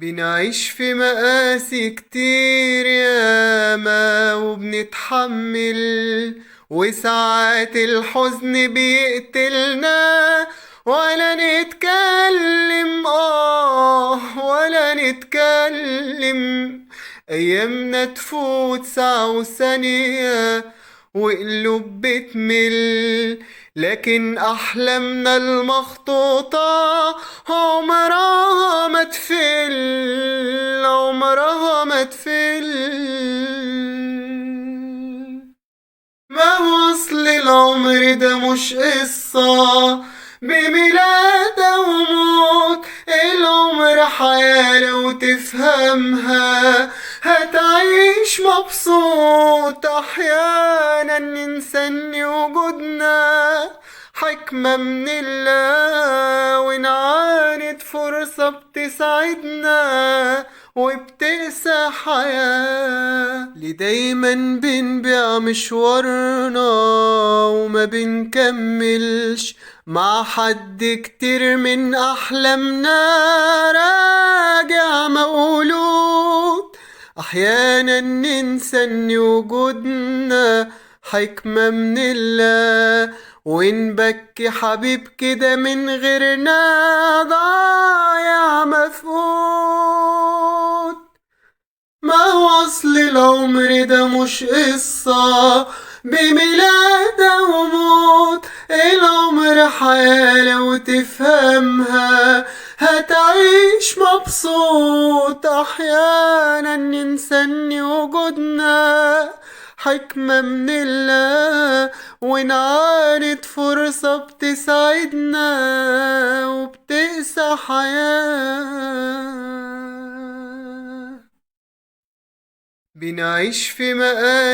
بنعيش في مقاسي كتير ياما وبنتحمل، وساعات الحزن بيقتلنا ولا نتكلم ولا نتكلم. أيامنا تفوت ساعة وثانية وقلوب بتمل، لكن أحلامنا المخطوطة عمرها ما تفل، عمرها ما تفل. ما هو أصل العمر ده مش قصة بميلاد وموت، العمر حياة لو تفهمها هتعيش مبسوط. أحيانا ننسى إن وجودنا حكمة من الله، ونعاند فرصة بتسعدنا وبتقسى حياة. ليه دايما بنبيع مشوارنا وما بنكملش مع حد؟ كتير من أحلامنا راجع مولود. أحيانا ننسى إن وجودنا حكمة من الله، ونبكي حبيب كده من غيرنا ضايع مفقود. ما هو أصل العمر ده مش قصة بميلاد وموت، العمر حياة لو تفهمها هتعيش مبسوط. أحيانا ننسى إن وجودنا حكمة من الله، ونعاند فرصة بتسعدنا وبتقسى حياة. بنعيش في مقاسي